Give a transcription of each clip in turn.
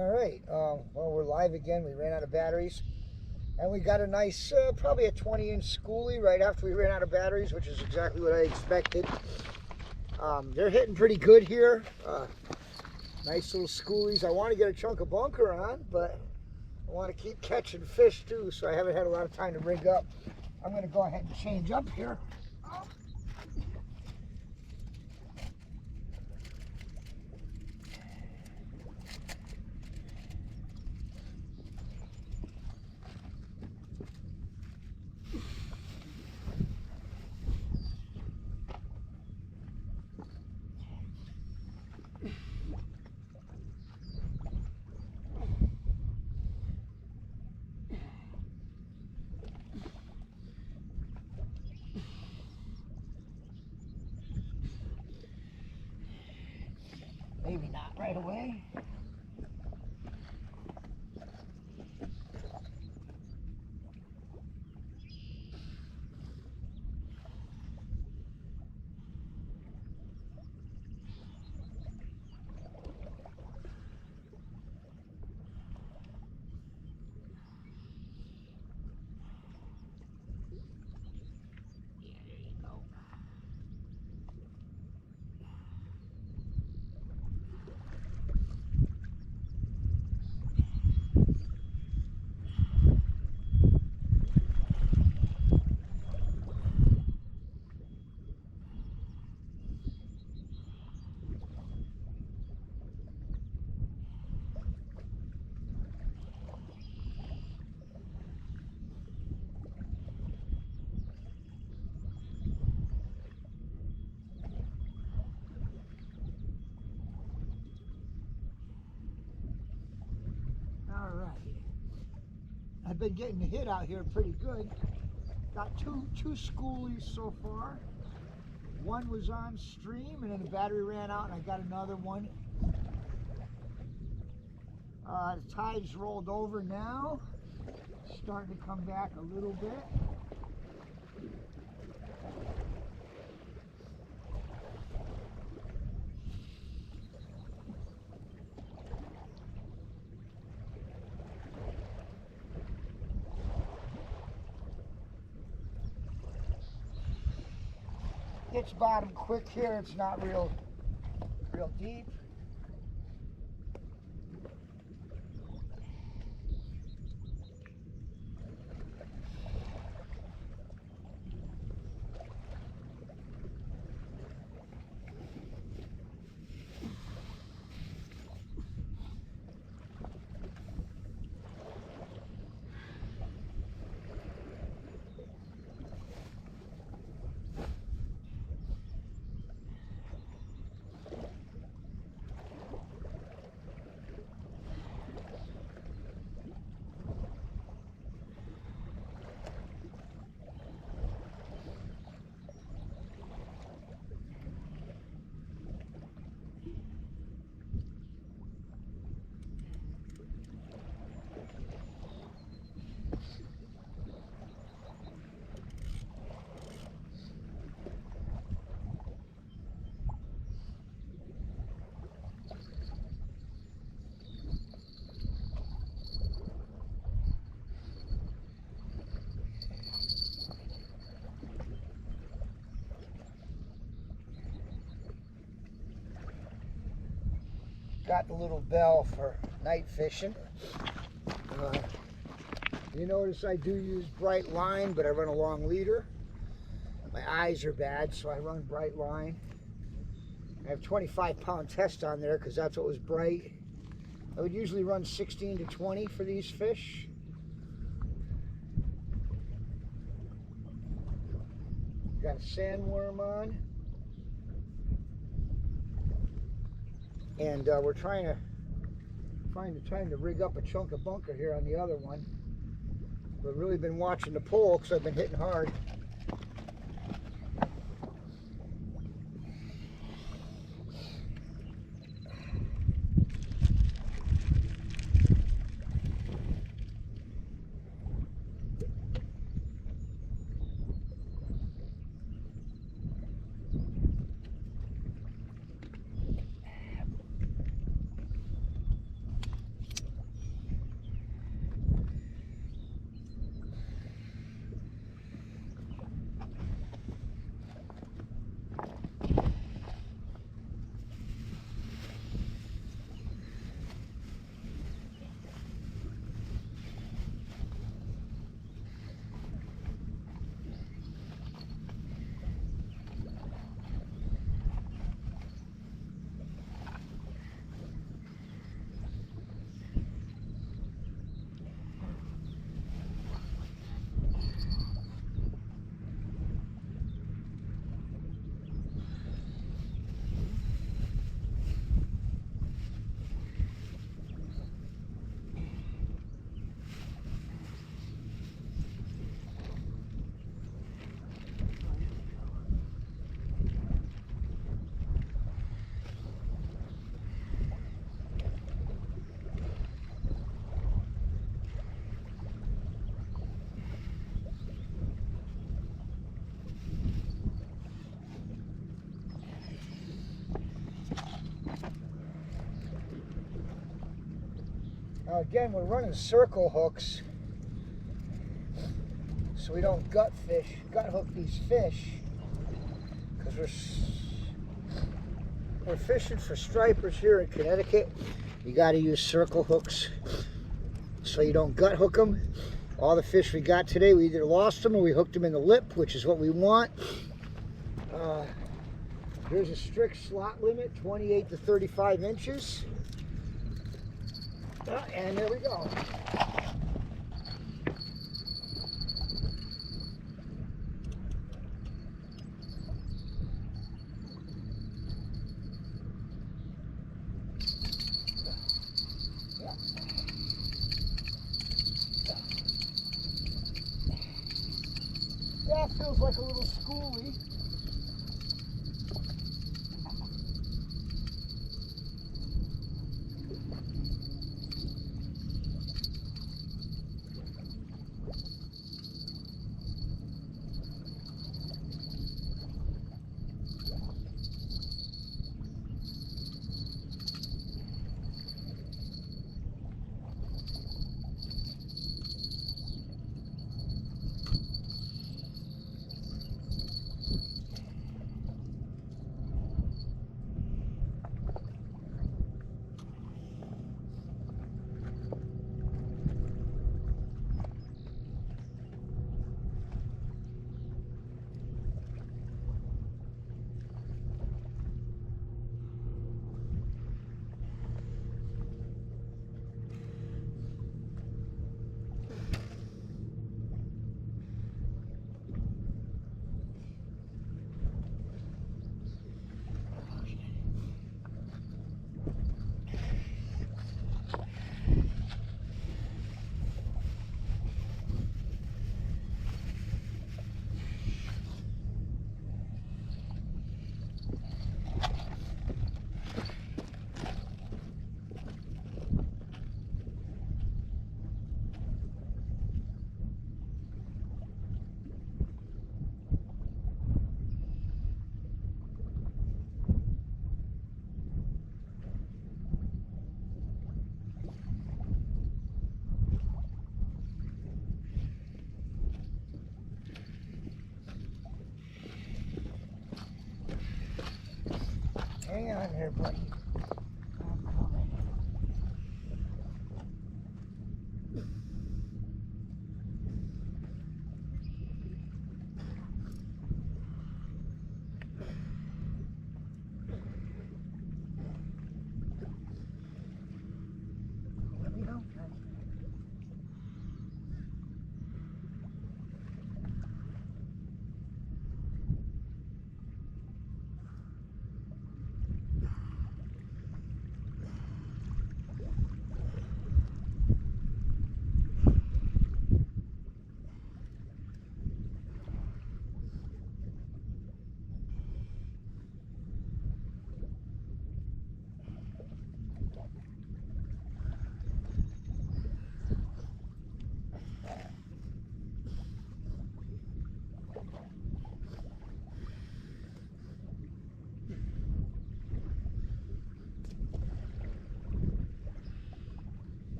All right, well, we're live again. We ran out of batteries, and we got a nice, probably a 20-inch schoolie right after we ran out of batteries, which is exactly what I expected. They're hitting pretty good here. Nice little schoolies. I want to get a chunk of bunker on, but I want to keep catching fish too, so I haven't had a lot of time to rig up. I'm going to go ahead and change up here. Maybe not right away. Alright, I've been getting the hit out here pretty good. Got two schoolies so far. One was on stream and then the battery ran out and I got another one. The tide's rolled over now. Starting to come back a little bit. Hits bottom quick here. It's not real deep. Got the little bell for night fishing. You notice I do use bright line, but I run a long leader. My eyes are bad, so I run bright line. I have 25-pound test on there because that's what was bright. I would usually run 16 to 20 for these fish. Got a sandworm on. And we're trying to rig up a chunk of bunker here on the other one. We've really been watching the pole because I've been hitting hard. Now again, we're running circle hooks so we don't gut hook these fish, because we're fishing for stripers here in Connecticut. You got to use circle hooks so you don't gut hook them. All the fish we got today, we either lost them or we hooked them in the lip, which is what we want. There's a strict slot limit, 28 to 35 inches. And there we go. That feels like a little schoolie. Hang on there, buddy. I'm coming. Let me know.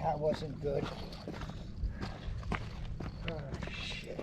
That wasn't good. Oh, shit.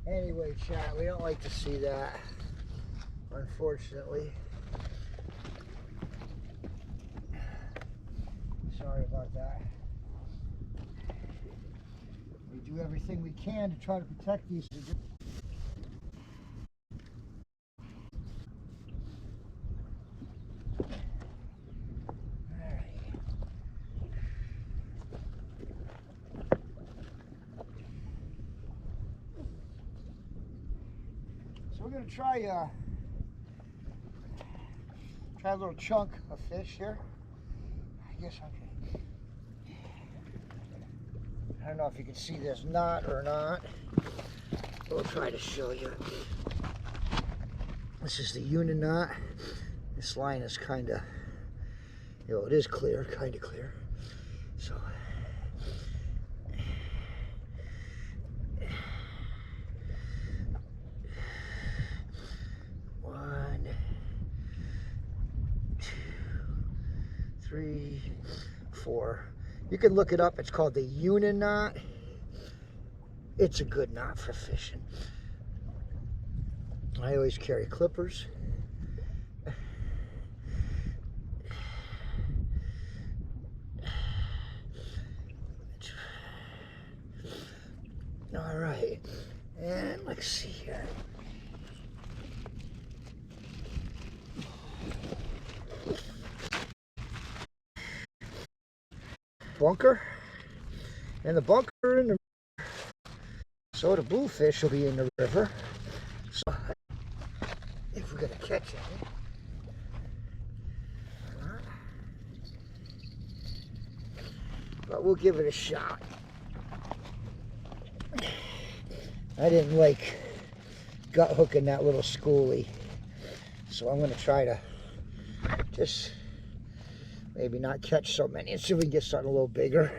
Anyway, chat, we don't like to see that, unfortunately. Sorry about that. We do everything we can to try to protect these. So we're going to try a little chunk of fish here. I guess I can. I don't know if you can see this knot or not. We'll try to show you. This is the Uni Knot. This line is kind of, it is clear, kind of clear. So. Three, four. You can look it up. It's called the Uni Knot. It's a good knot for fishing. I always carry clippers. All right, and let's see here. Bunker, and the bunker in the so the bluefish will be in the river. So if we're gonna catch it, but we'll give it a shot. I didn't like gut hooking that little schoolie, so I'm gonna try to just maybe not catch so many and see if we can get something a little bigger.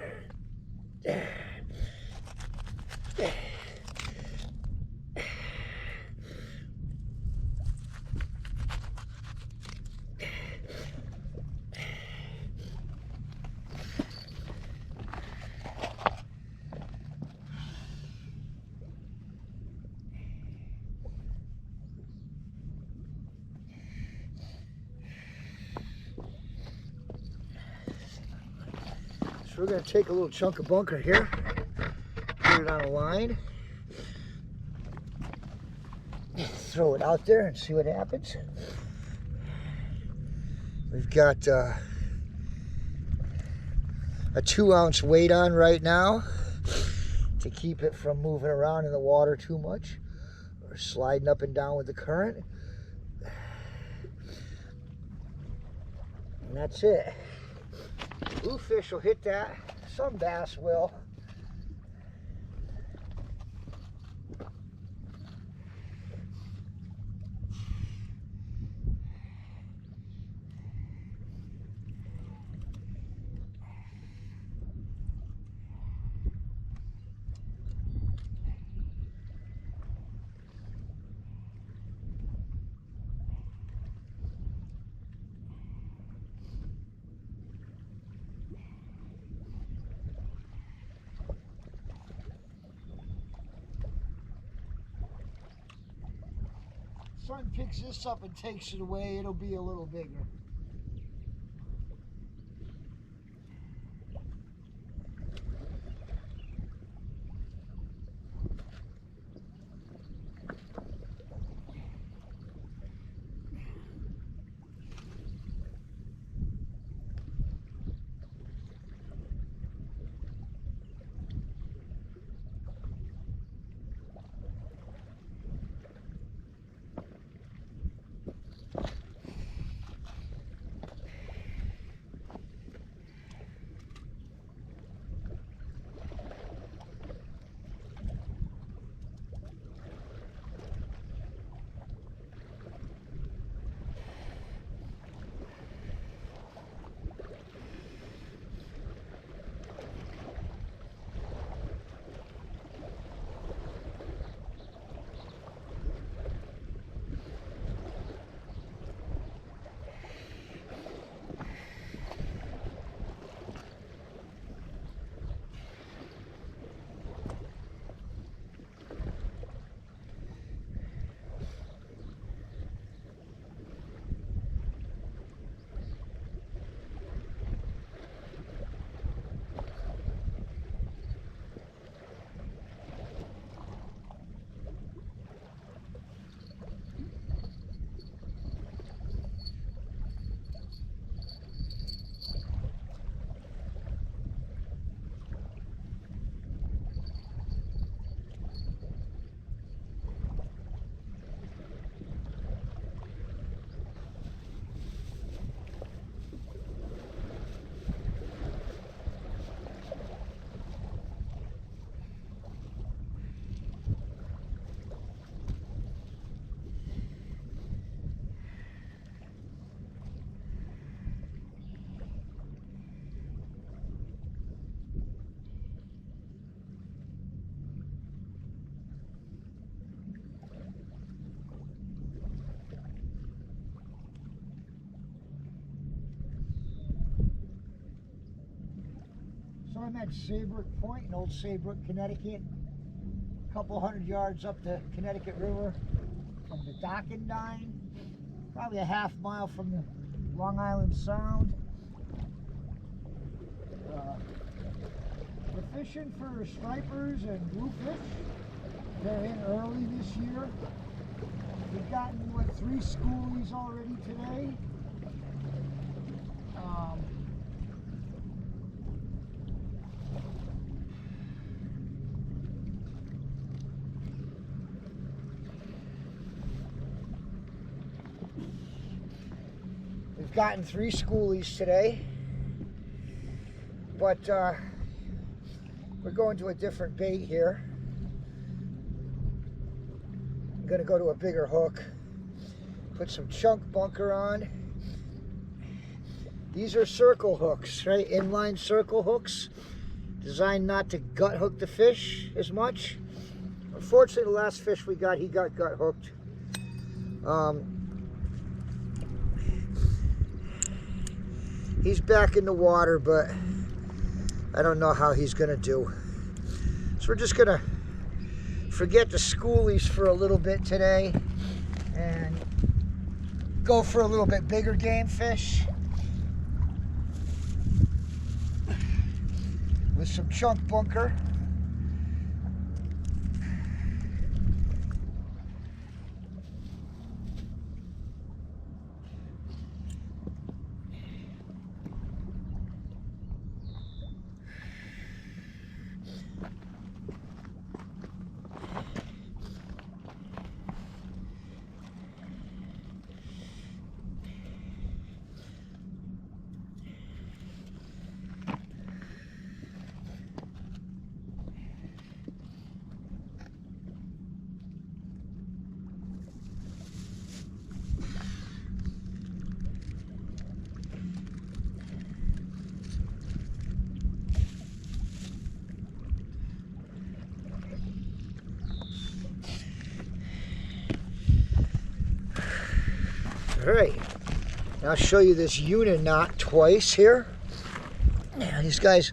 So we're going to take a little chunk of bunker here, put it on a line, throw it out there and see what happens. We've got a 2-ounce weight on right now to keep it from moving around in the water too much or sliding up and down with the current. And that's it. Bluefish will hit that. Some bass will. Something picks this up and takes it away, it'll be a little bigger. So I'm at Saybrook Point in Old Saybrook, Connecticut. A couple 100 yards up the Connecticut River from the dock and dine. Probably a half mile from the Long Island Sound. We're fishing for stripers and bluefish. They're in early this year. We've gotten, what, 3 schoolies already today. We've gotten 3 schoolies today, but we're going to a different bait here. I'm going to go to a bigger hook, put some chunk bunker on. These are circle hooks, right? Inline circle hooks, designed not to gut hook the fish as much. Unfortunately, the last fish we got, he got gut hooked. He's back in the water, but I don't know how he's gonna do. So we're just gonna forget the schoolies for a little bit today and go for a little bit bigger game fish with some chunk bunker. All right, now I'll show you this Uni Knot twice here. Yeah, these guys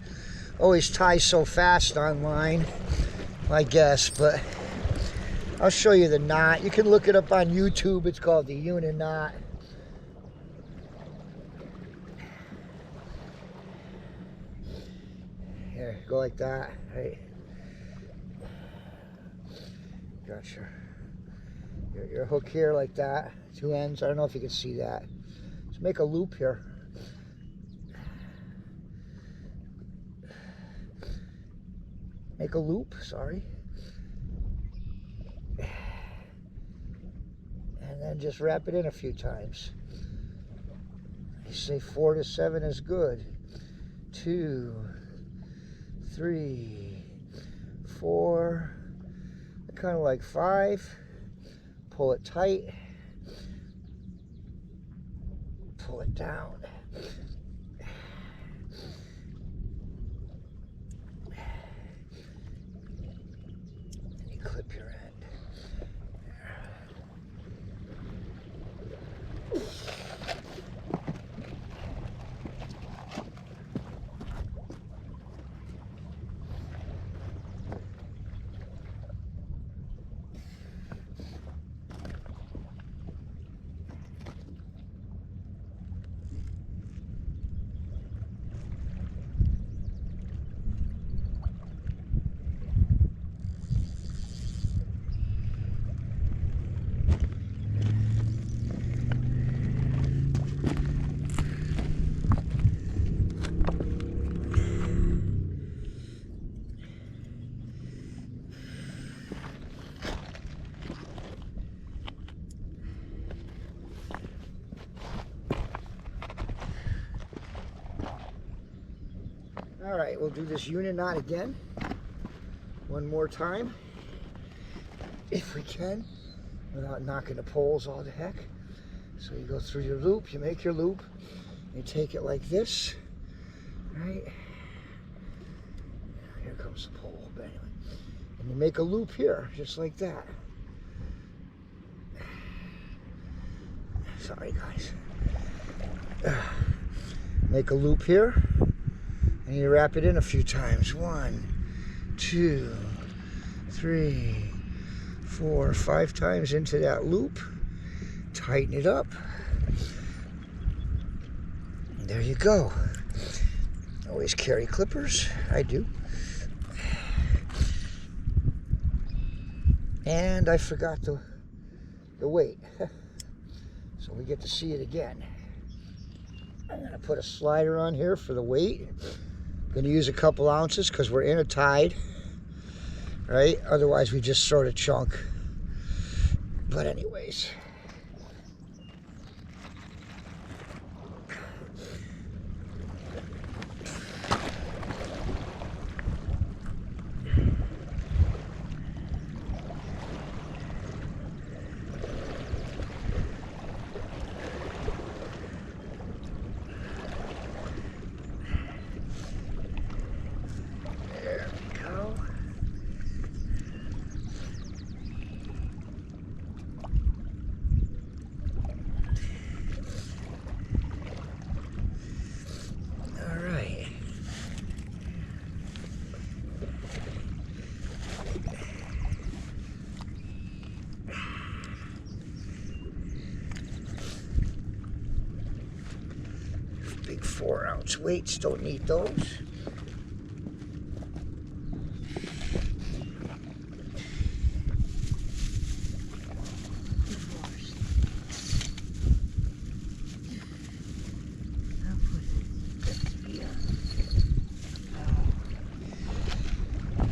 always tie so fast online, I guess, but I'll show you the knot. You can look it up on YouTube. It's called the Uni Knot. Here, go like that, right? Gotcha. Your hook here like that, 2 ends. I don't know if you can see that. Let's make a loop here. Make a loop, sorry. And then just wrap it in a few times. They say 4 to 7 is good. 2, 3, 4, kind of like 5. Pull it tight, pull it down. And you clip your end. All right, we'll do this Uni Knot again, one more time, if we can, without knocking the poles all to heck. So you go through your loop, you make your loop, you take it like this, right? Here comes the pole, but anyway. And you make a loop here, just like that. Sorry, guys. Make a loop here. And you wrap it in a few times. 1, 2, 3, 4, 5 times into that loop. Tighten it up. And there you go. Always carry clippers. I do. And I forgot the weight. So we get to see it again. I'm going to put a slider on here for the weight. I'm going to use a couple ounces because we're in a tide. Right? Otherwise we just sort of chunk. But anyways. Big 4-ounce weights, don't need those.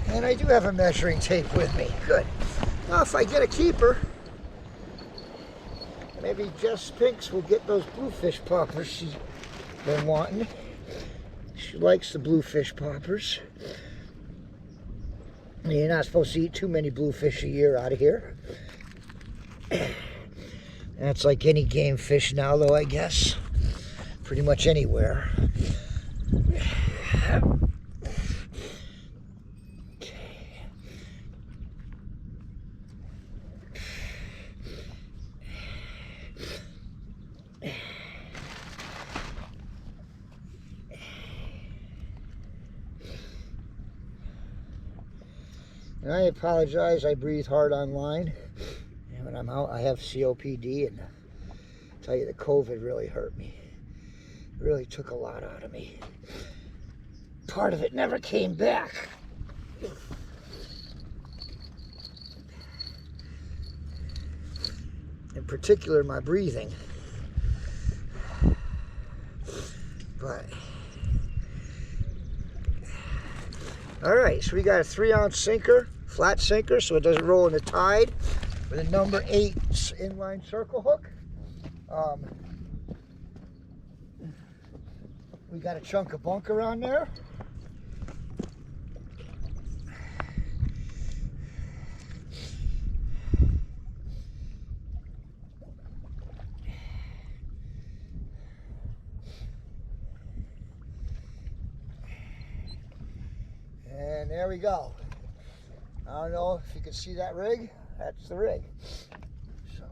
And I do have a measuring tape with me. Good. Now if I get a keeper, maybe Jess Pinks will get those bluefish poppers she's been wanting. She likes the bluefish poppers. You're not supposed to eat too many bluefish a year out of here. That's like any game fish now, though, I guess. Pretty much anywhere. And I apologize, I breathe hard online. And when I'm out, I have COPD, and I tell you, the COVID really hurt me. It really took a lot out of me. Part of it never came back. In particular, my breathing. But all right, so we got a 3-ounce sinker, flat sinker, so it doesn't roll in the tide, with a number 8 inline circle hook. We got a chunk of bunker on there. And there we go. I don't know if you can see that rig. That's the rig. So.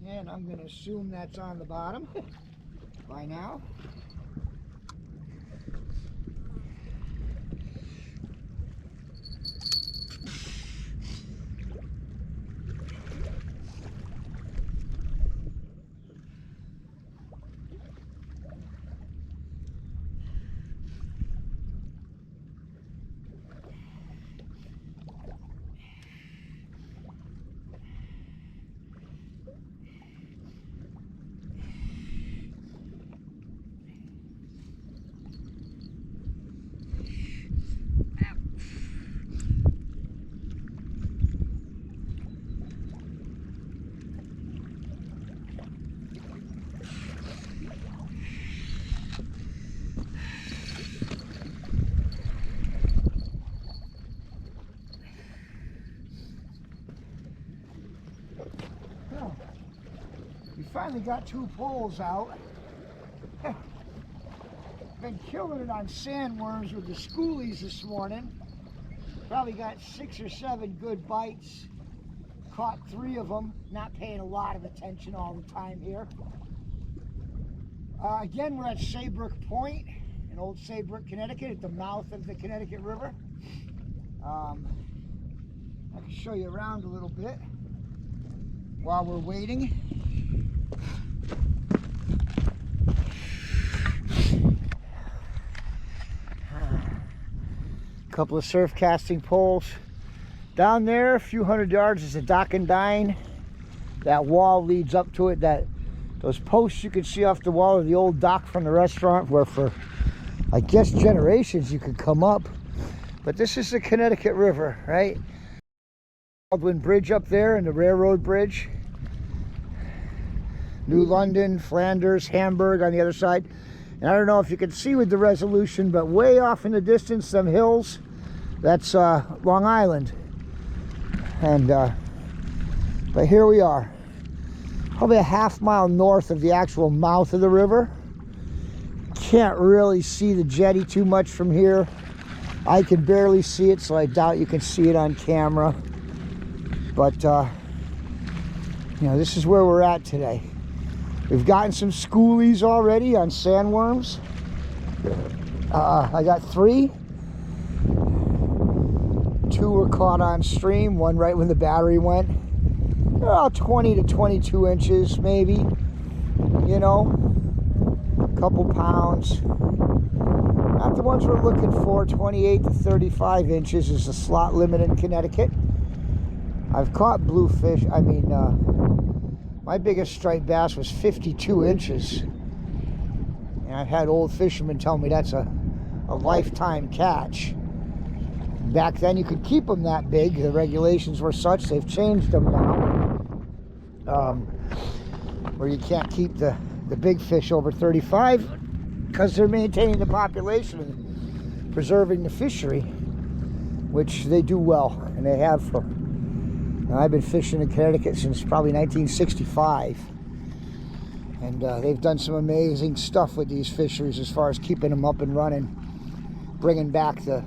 And I'm going to assume that's on the bottom by now. finally got 2 poles out. Been killing it on sandworms with the schoolies this morning. Probably got 6 or 7 good bites. Caught 3 of them. Not paying a lot of attention all the time here. Again, we're at Saybrook Point in Old Saybrook, Connecticut, at the mouth of the Connecticut River. I can show you around a little bit while we're waiting. Couple of surf casting poles. Down there, a few hundred yards, is a dock and dine. That wall leads up to it. Those posts you can see off the wall are the old dock from the restaurant, where for, I guess, generations you could come up. But this is the Connecticut River, right? Baldwin Bridge up there and the railroad bridge. New London, Flanders, Hamburg on the other side. And I don't know if you can see with the resolution, but way off in the distance, some hills, that's Long Island. And but here we are, probably a half-mile north of the actual mouth of the river. Can't really see the jetty too much from here. I can barely see it, so I doubt you can see it on camera. But you know, this is where we're at today. We've gotten some schoolies already on sandworms. I got 3. 2 were caught on stream, 1 right when the battery went. They're about 20 to 22 inches, maybe. You know, a couple pounds. Not the ones we're looking for. 28 to 35 inches is the slot limit in Connecticut. I've caught bluefish. My biggest striped bass was 52 inches. And I've had old fishermen tell me that's a lifetime catch. Back then you could keep them that big. The regulations were such. They've changed them now. Where you can't keep the big fish over 35 because they're maintaining the population and preserving the fishery, which they do well, and they have for... I've been fishing in Connecticut since probably 1965, and they've done some amazing stuff with these fisheries as far as keeping them up and running, bringing back the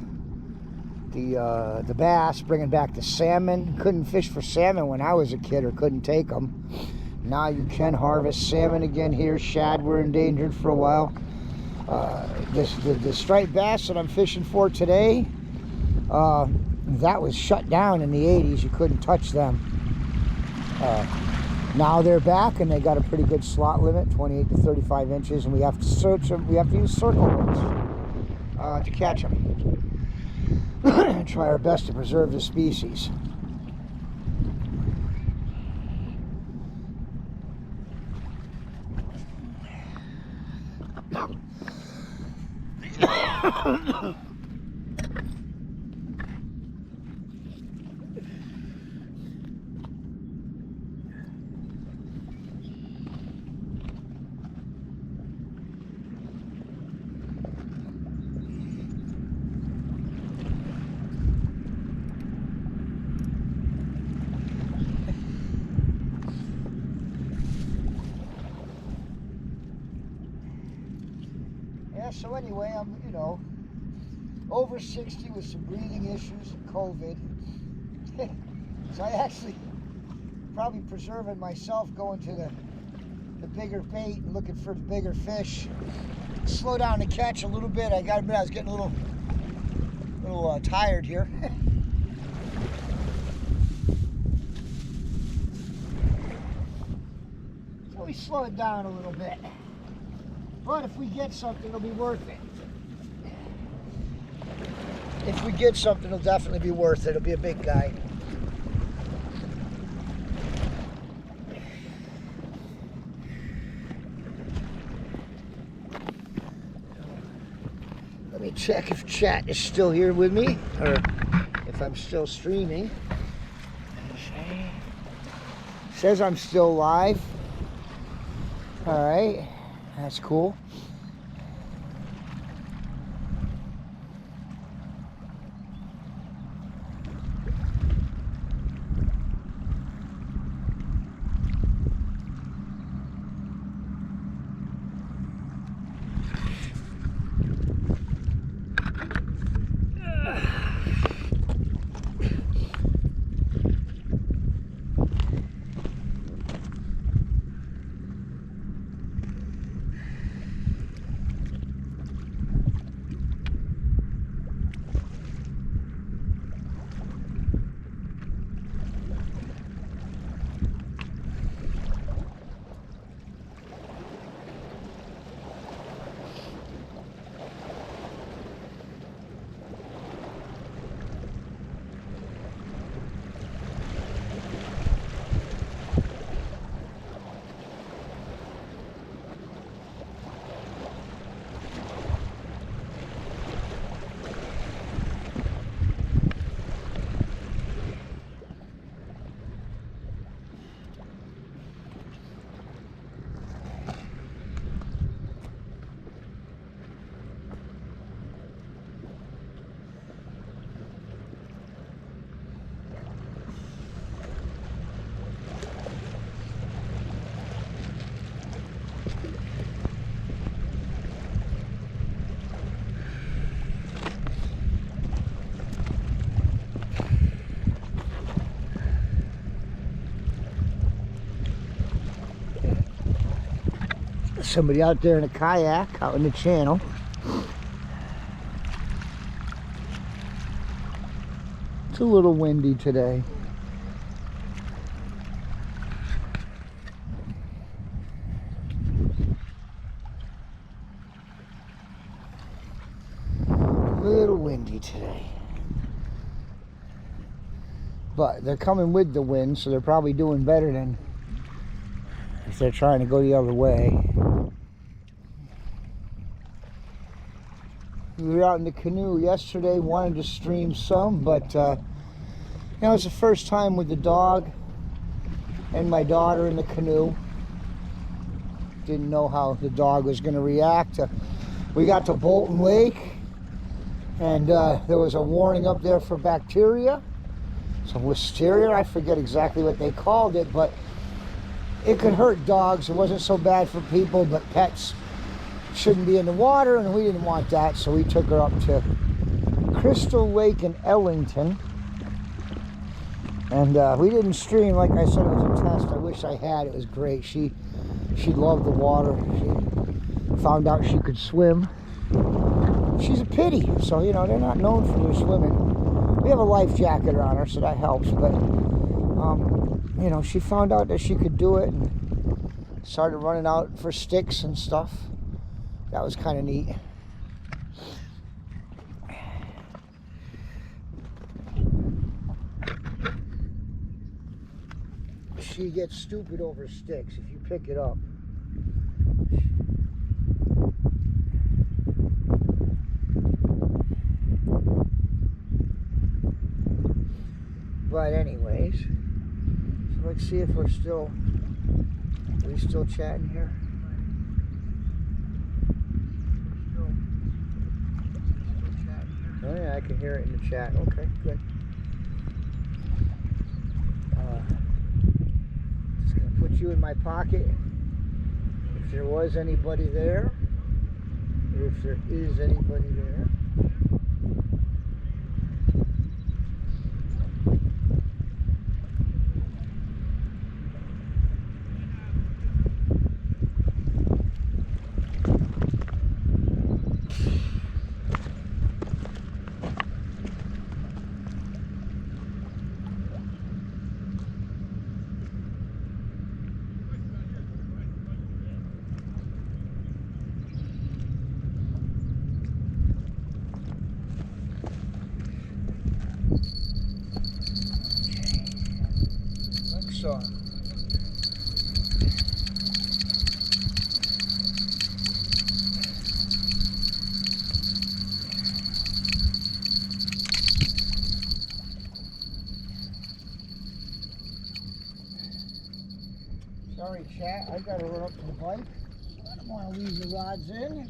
bass, bringing back the salmon. Couldn't fish for salmon when I was a kid, or couldn't take them. Now you can harvest salmon again here. Shad were endangered for a while. The striped bass that I'm fishing for today, that was shut down in the 80s. You couldn't touch them. Now they're back, and they got a pretty good slot limit, 28 to 35 inches, and we have to search them. We have to use circle hooks to catch them. Try our best to preserve the species. So anyway, I'm, you know, over 60 with some breathing issues and COVID. So I actually probably preserving myself, going to the bigger bait and looking for the bigger fish. Slow down the catch a little bit. I gotta admit, I was getting a little tired here. So we slow it down a little bit. But if we get something, it'll be worth it. If we get something, it'll definitely be worth it. It'll be a big guy. Let me check if chat is still here with me, or if I'm still streaming. Says I'm still live. All right. That's cool. somebody out there in a kayak out in the channel. It's a little windy today. A little windy today. But they're coming with the wind, so they're probably doing better than if they're trying to go the other way. We were out in the canoe yesterday, wanted to stream some, but you know, it's the first time with the dog and my daughter in the canoe. Didn't know how the dog was going to react. We got to Bolton Lake, and there was a warning up there for bacteria. Some listeria, I forget exactly what they called it, but it could hurt dogs. It wasn't so bad for people, but pets shouldn't be in the water, and we didn't want that, so we took her up to Crystal Lake in Ellington. And we didn't stream. Like I said, it was a test. I wish I had. It was great. She loved the water. She found out she could swim. She's a pity, so you know, they're not known for their swimming. We have a life jacket on her, so that helps, but you know, she found out that she could do it and started running out for sticks and stuff. That was kind of neat. She gets stupid over sticks if you pick it up. But anyways, so let's see if are we still chatting here? Still chatting here. Oh yeah, I can hear it in the chat. Okay, good. Just gonna put you in my pocket. If there was anybody there, or if there is anybody there. So sorry, chat, I gotta run up to the bike. I don't want to leave the rods in.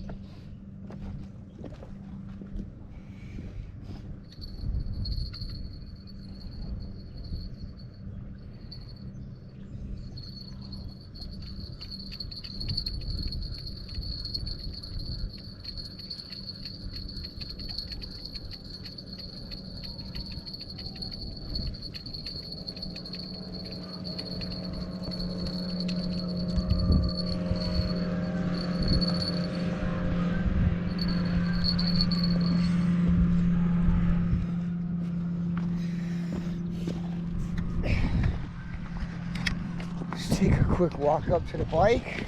Take a quick walk up to the bike.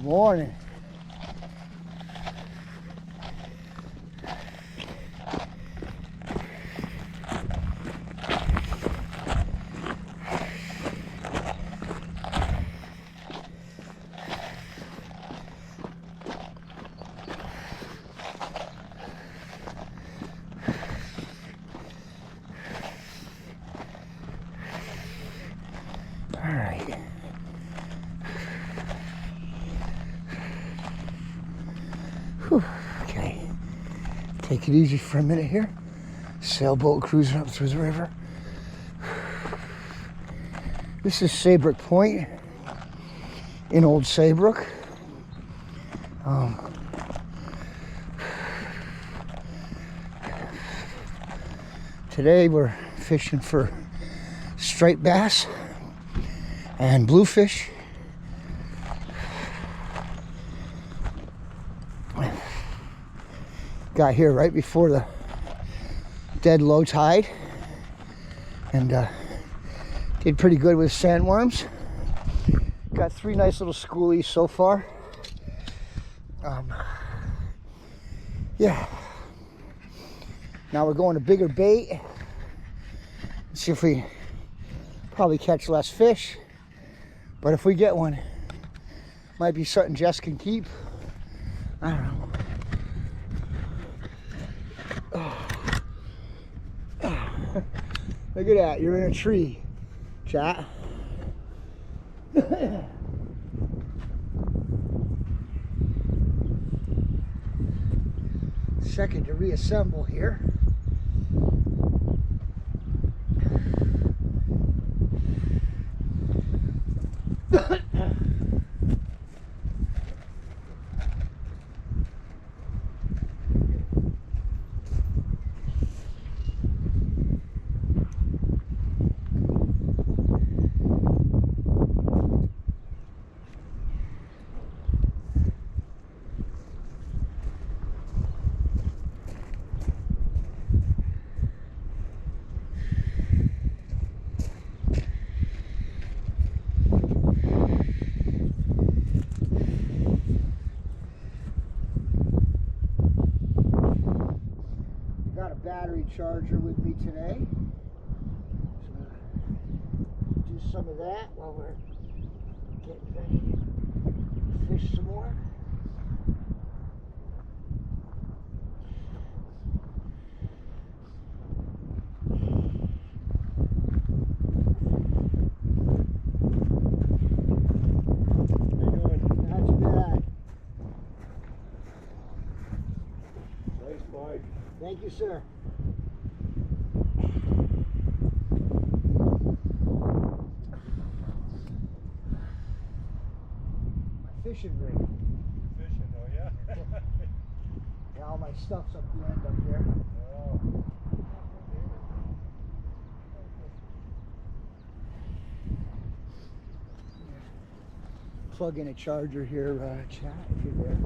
Morning. All right. Whew. Okay. Take it easy for a minute here. Sailboat cruising up through the river. This is Saybrook Point in Old Saybrook. Today we're fishing for striped bass and bluefish. Got here right before the dead low tide and did pretty good with sandworms. Got 3 nice little schoolies so far. Yeah. Now we're going to bigger bait. See if we probably catch less fish. But if we get one, might be something Jess can keep. I don't know. Look at that, you're in a tree, chat. Second to reassemble here. Battery charger with me today. So do some of that while we're getting ready to fish some more. How you doing? Not too bad. Nice bite. Thank you, sir. Fishing rig. Fishing, oh yeah? Yeah, all my stuff's up the end up there. Oh. Plug in a charger here, chat, if you're there.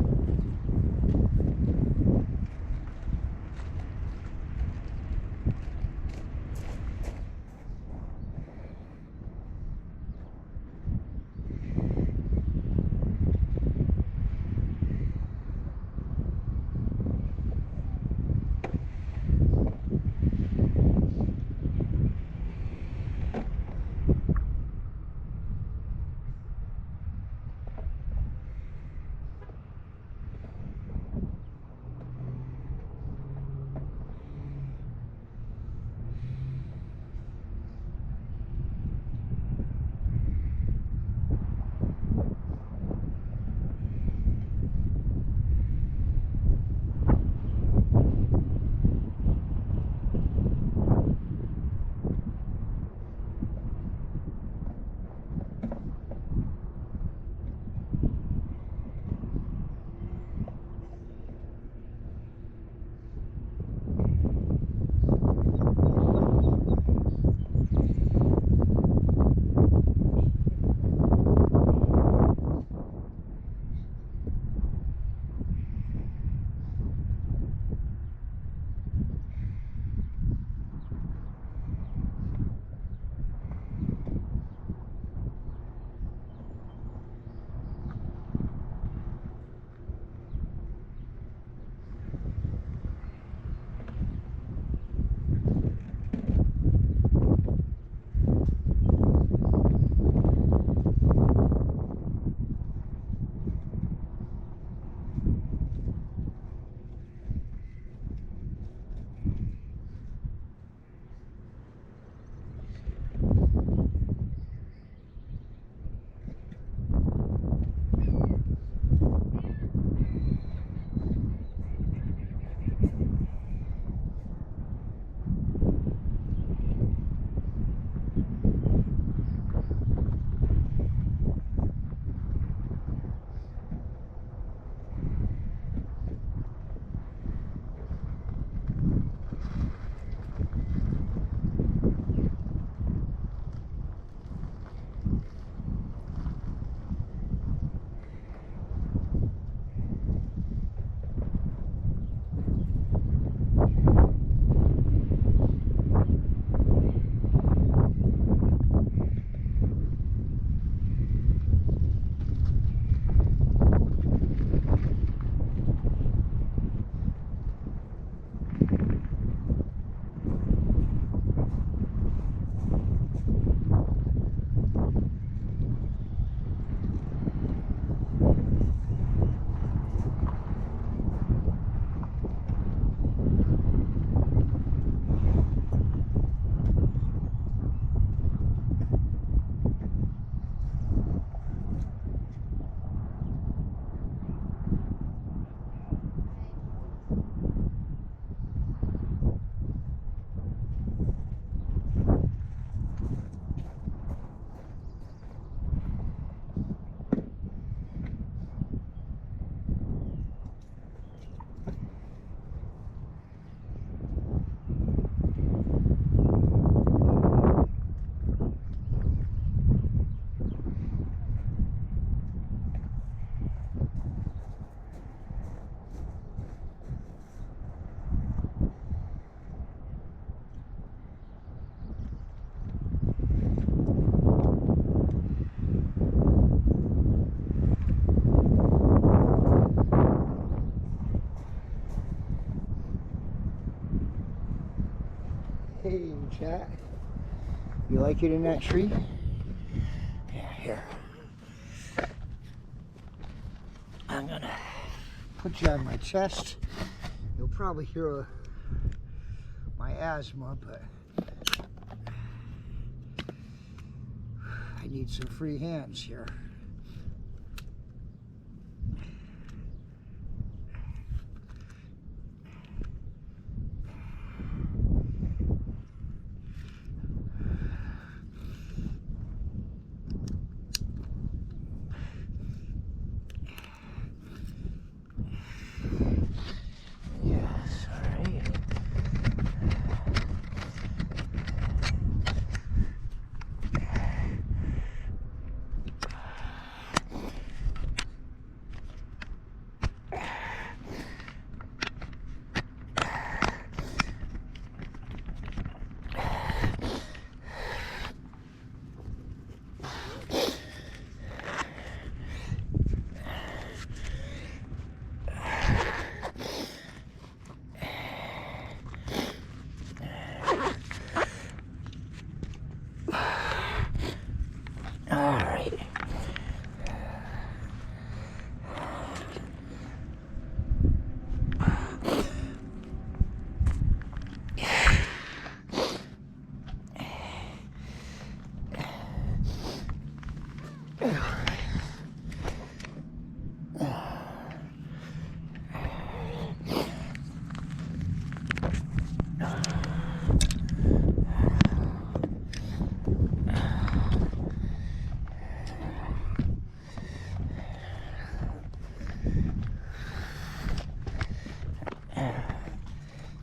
morning, chat. You like it in that tree? Yeah, here. I'm gonna put you on my chest. You'll probably hear my asthma, but I need some free hands here.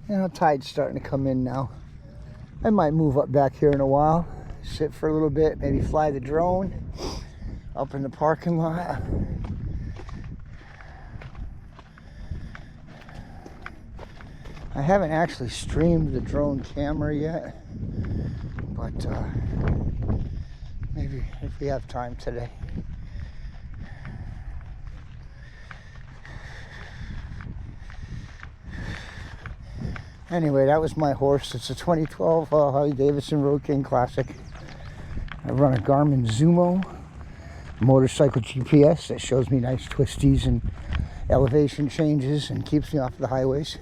You know, tide's starting to come in now. I might move up back here in a while, sit for a little bit, maybe fly the drone up in the parking lot. I haven't actually streamed the drone camera yet, but maybe if we have time today. Anyway, that was my horse. It's a 2012 Harley-Davidson Road King Classic. I run a Garmin Zumo motorcycle GPS that shows me nice twisties and elevation changes and keeps me off the highways.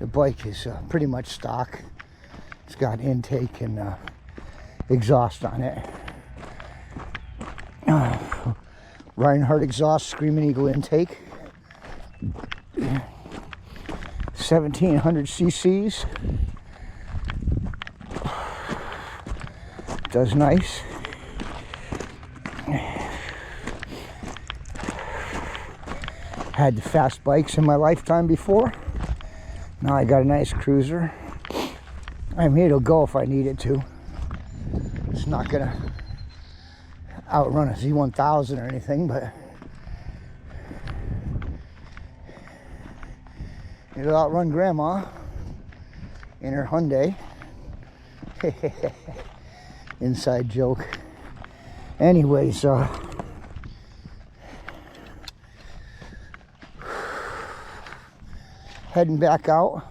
The bike is pretty much stock. It's got intake and exhaust on it. Reinhardt exhaust, Screaming Eagle intake. 1700 cc's. Does nice. Had the fast bikes in my lifetime before. Now I got a nice cruiser. I mean, it'll go if I need it to. It's not gonna outrun a Z1000 or anything, but it'll outrun Grandma in her Hyundai. Inside joke. Anyways, heading back out.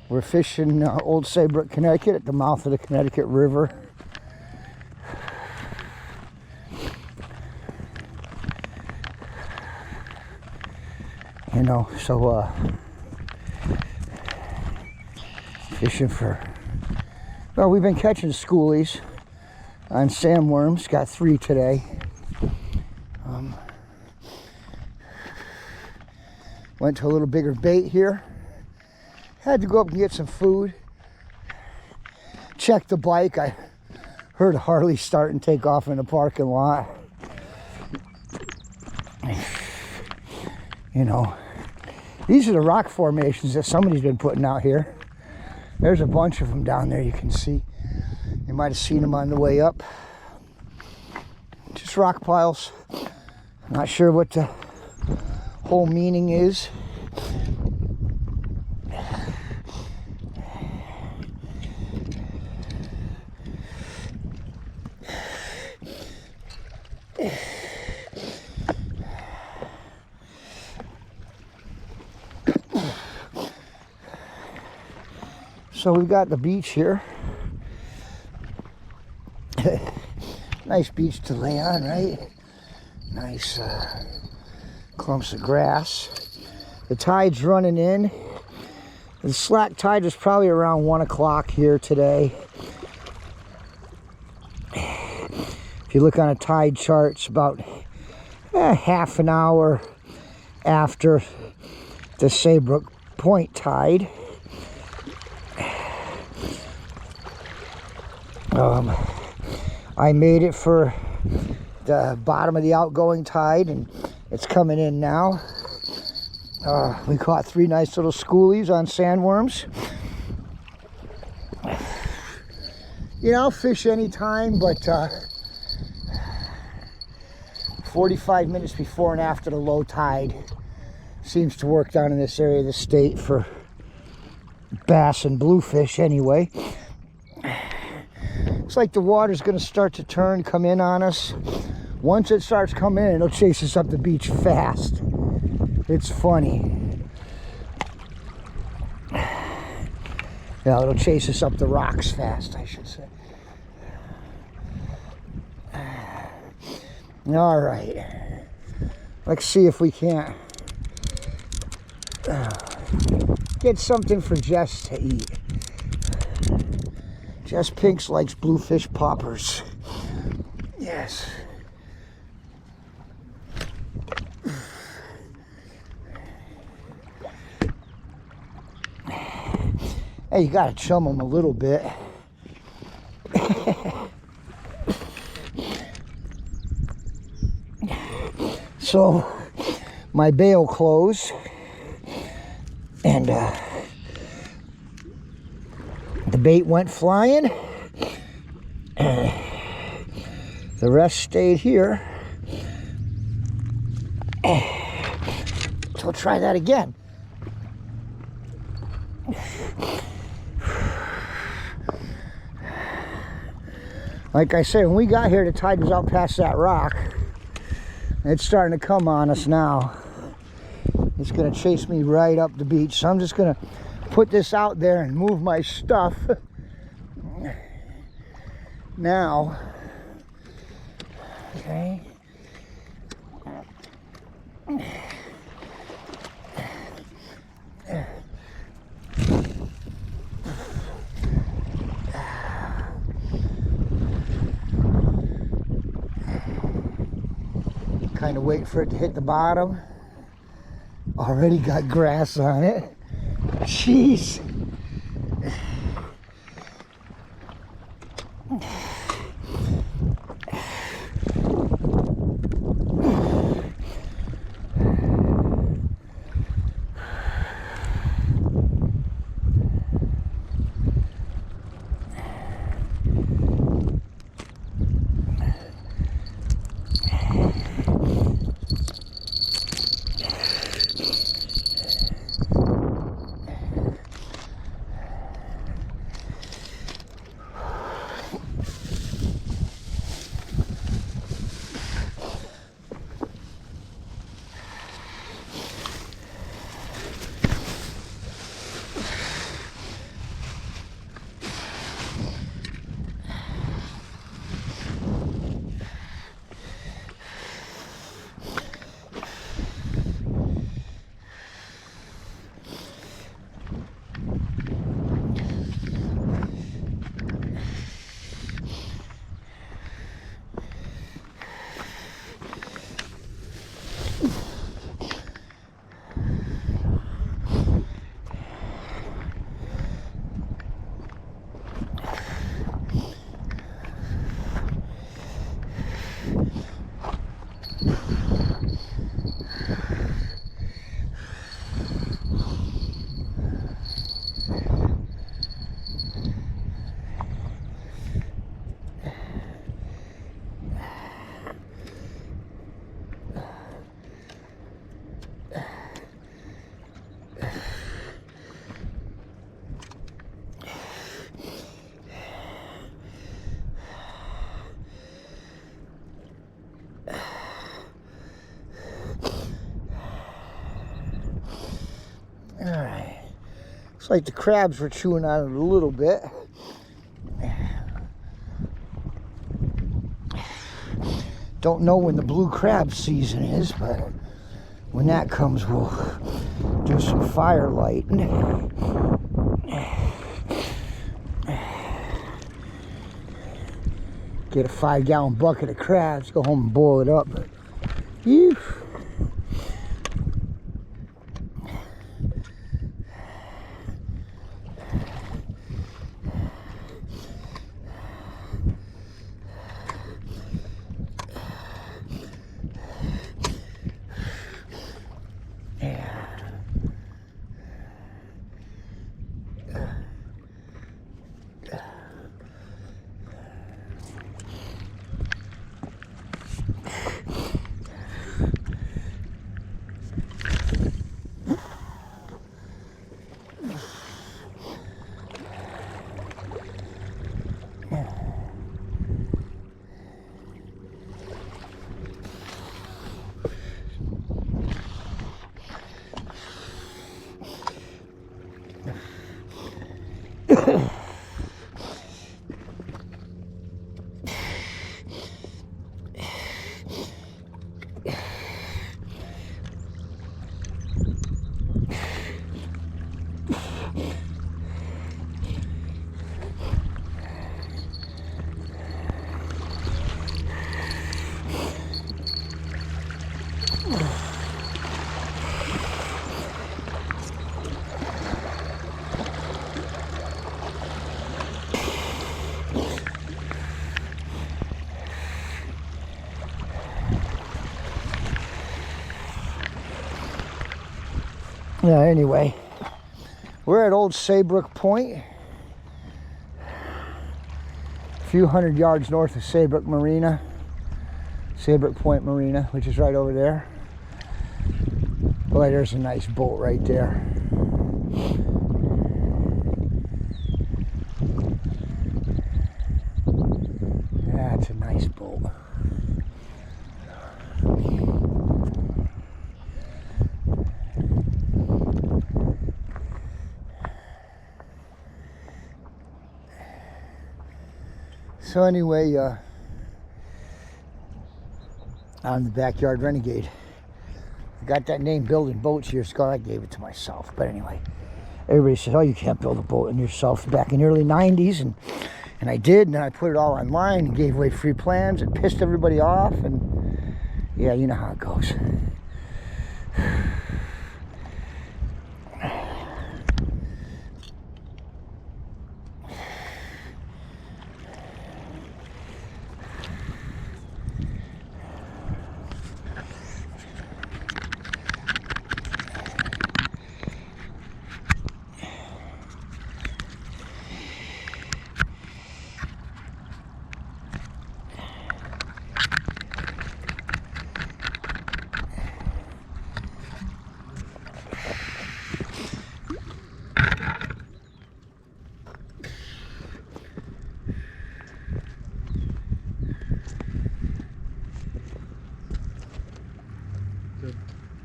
We're fishing Old Saybrook, Connecticut, at the mouth of the Connecticut River. You know, so fishing for, well, we've been catching schoolies on sandworms. Got 3 today. Went to a little bigger bait here. Had to go up and get some food. Check the bike. I heard Harley start and take off in the parking lot. You know, these are the rock formations that somebody's been putting out here. There's a bunch of them down there you can see. You might have seen them on the way up. Just rock piles. Not sure what the whole meaning is. So we've got the beach here. Nice beach to lay on, right? Nice clumps of grass. The tide's running in. The slack tide was probably around 1 o'clock here today. If you look on a tide chart, it's about half an hour after the Saybrook Point tide. I made it for the bottom of the outgoing tide, and it's coming in now. We caught 3 nice little schoolies on sandworms. You know, I'll fish anytime, but 45 minutes before and after the low tide seems to work down in this area of the state for bass and bluefish anyway. It's like the water's going to start to turn, come in on us. Once it starts coming in, it'll chase us up the beach fast. It's funny. Yeah, it'll chase us up the rocks fast, I should say. All right. Let's see if we can't get something for Jess to eat. Jess Pinks likes bluefish poppers. Yes. Hey, you gotta chum them a little bit. So, my bail closed, and the bait went flying. The rest stayed here. So we'll try that again. Like I said, when we got here, the tide was out past that rock. It's starting to come on us now. It's gonna chase me right up the beach. So I'm just gonna put this out there and move my stuff now. Okay. Kind of wait for it to hit the bottom. Already got grass on it. Jeez. Looks like the crabs were chewing on it a little bit. Don't know when the blue crab season is, but when that comes, we'll do some fire lighting. Get a 5-gallon bucket of crabs, go home and boil it up. Phew. Yeah, anyway, we're at old Saybrook Point, a few hundred yards north of Saybrook Marina, Saybrook Point Marina, which is right over there. Boy, there's a nice boat right there. That's a nice boat. So anyway, I'm the Backyard Renegade. I got that name building boats years ago. I gave it to myself. But anyway, everybody said, oh, you can't build a boat in yourself back in the early 90s. And I did, and then I put it all online and gave away free plans and pissed everybody off. And yeah, you know how it goes.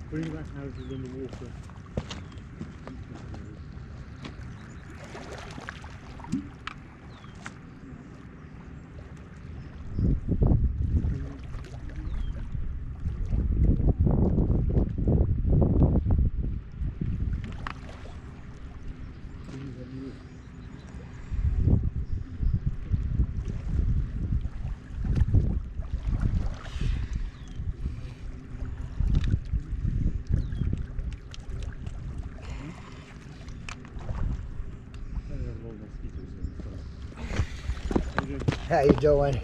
Bring that houses in the water. How you doing?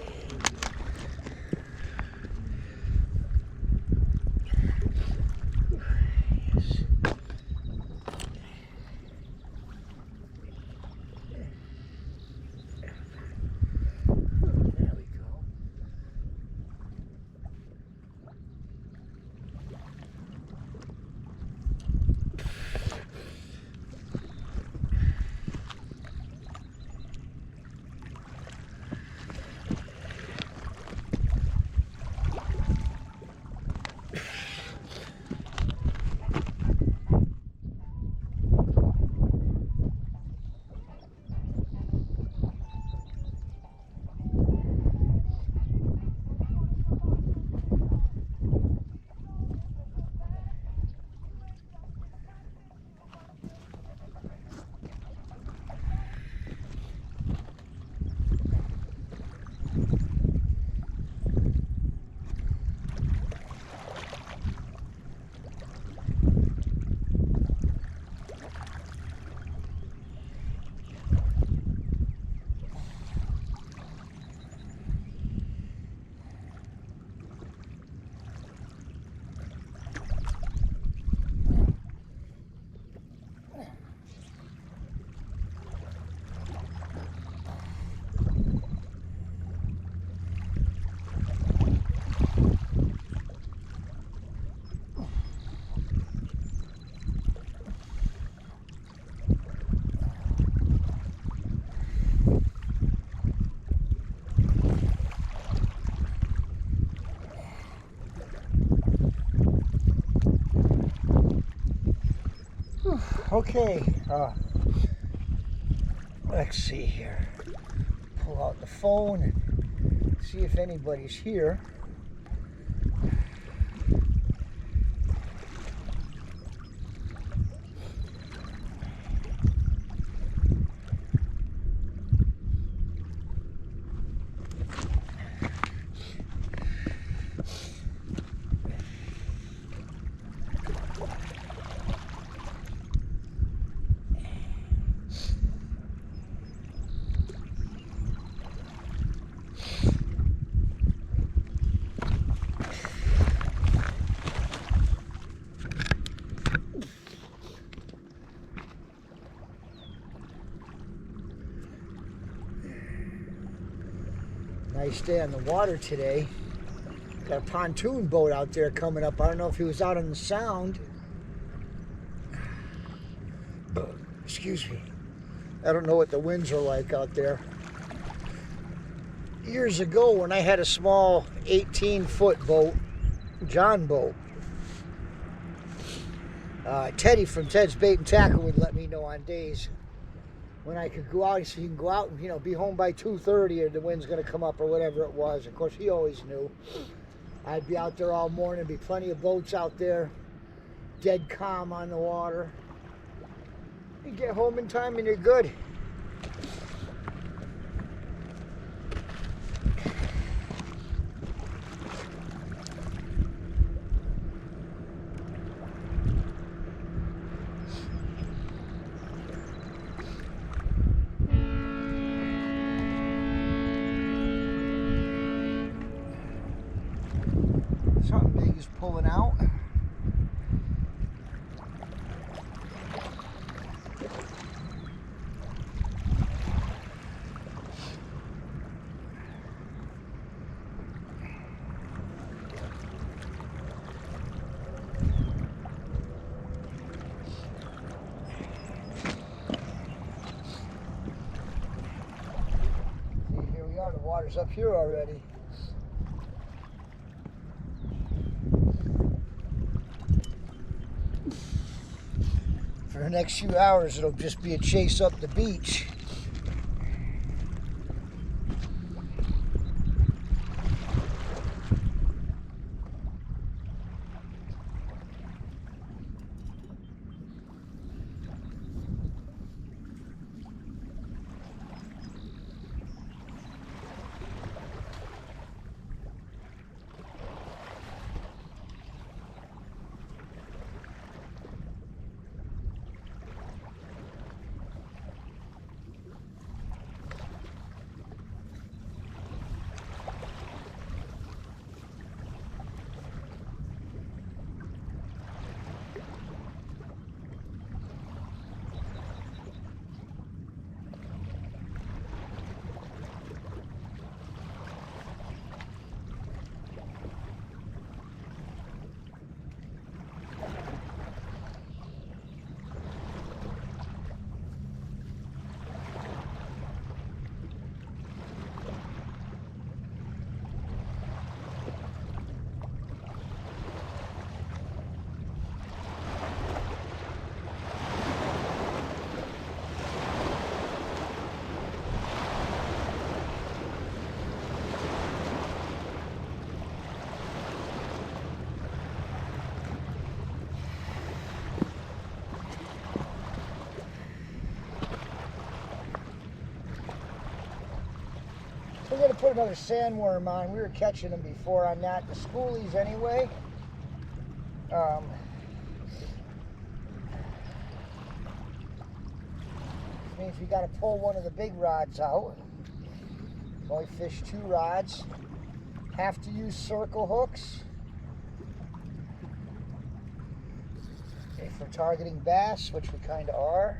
Okay, let's see here. Pull out the phone and see if anybody's here. Nice day on the water today. Got a pontoon boat out there coming up. I don't know if he was out on the sound. Excuse me. I don't know what the winds are like out there. Years ago when I had a small 18-foot boat, John boat, Teddy from Ted's Bait and Tackle would let me know on days when I could go out. He said, you can go out and, you know, be home by 2:30 or the wind's going to come up or whatever it was. Of course, he always knew. I'd be out there all morning. Be plenty of boats out there, dead calm on the water. You get home in time and you're good. Something big is pulling out. See, here we are, the water's up here already. For the next few hours, it'll just be a chase up the beach. put another sandworm on. We were catching them before on that. The schoolies anyway. I mean, if you got to pull one of the big rods out, only fish 2 rods. Have to use circle hooks. If we're targeting bass, which we kind of are.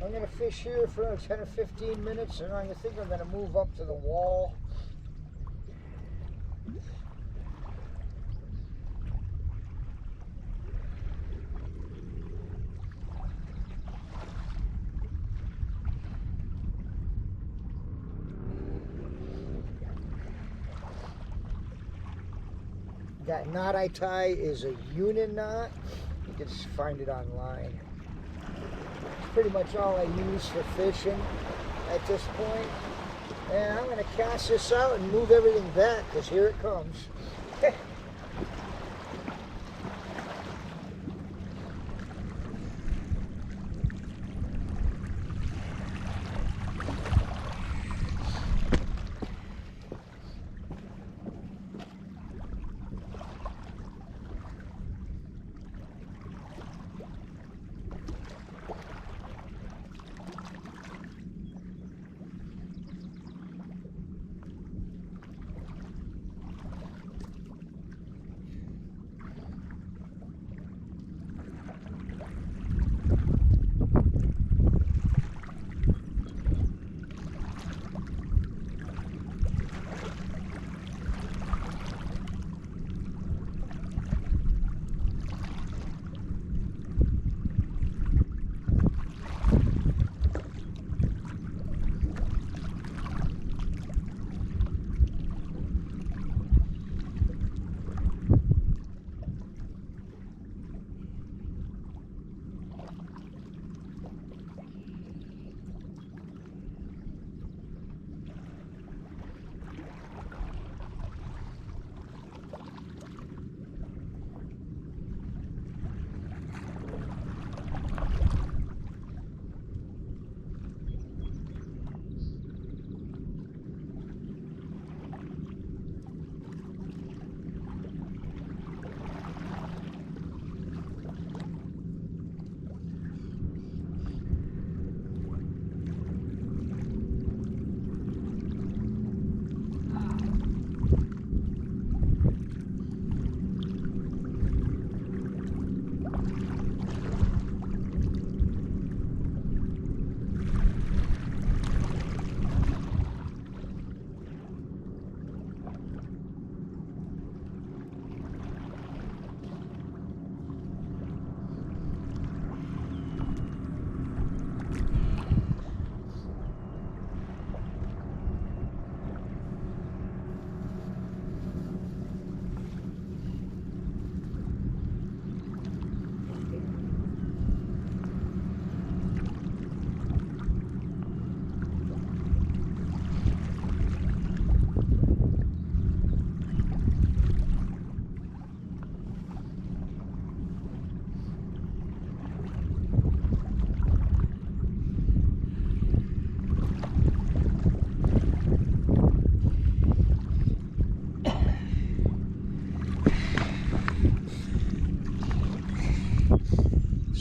I'm going to fish here for 10 or 15 minutes, and I think I'm going to move up to the wall. That knot I tie is a Uni Knot. You can just find it online. Pretty much all I use for fishing at this point. And I'm going to cast this out and move everything back, because here it comes.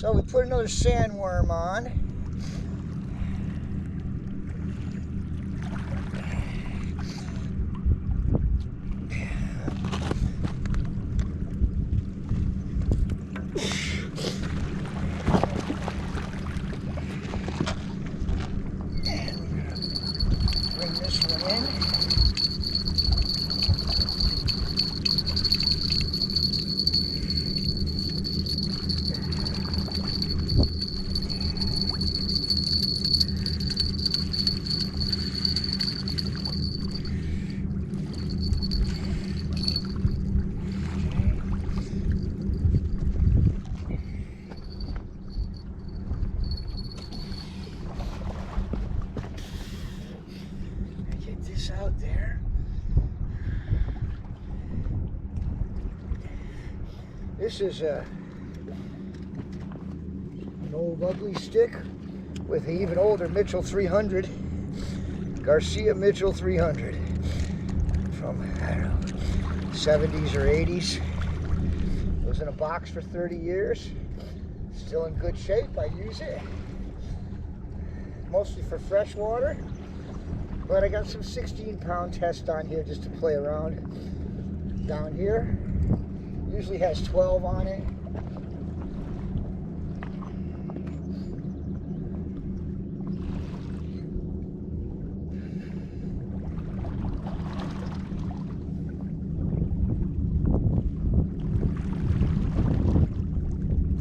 So we put another sandworm on. Bring this one in. Get this out there. This is an old ugly stick with an even older Mitchell 300, Garcia Mitchell 300 from, I don't know, 70s or 80s. It was in a box for 30 years. Still in good shape. I use it mostly for freshwater, but I got some 16-pound test on here just to play around down here. Usually has 12 on it.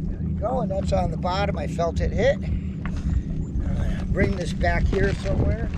There we go, and that's on the bottom. I felt it hit. I'm gonna bring this back here somewhere.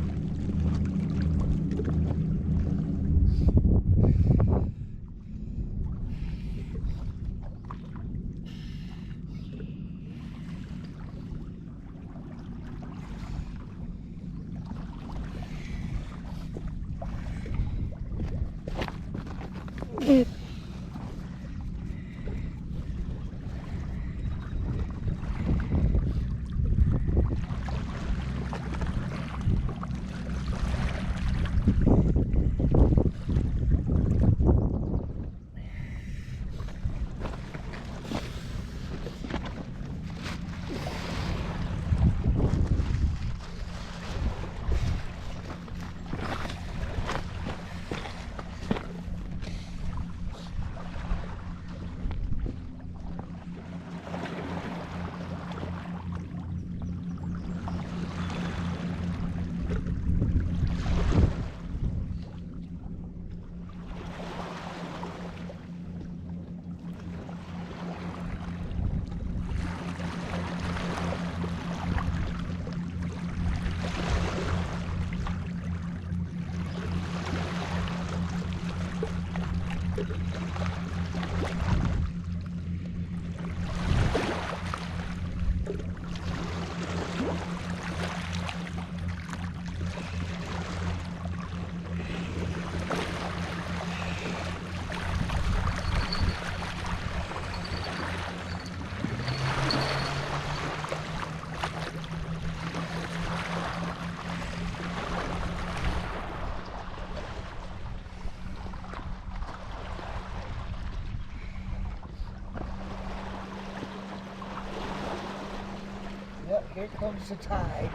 Yep, here comes the tide.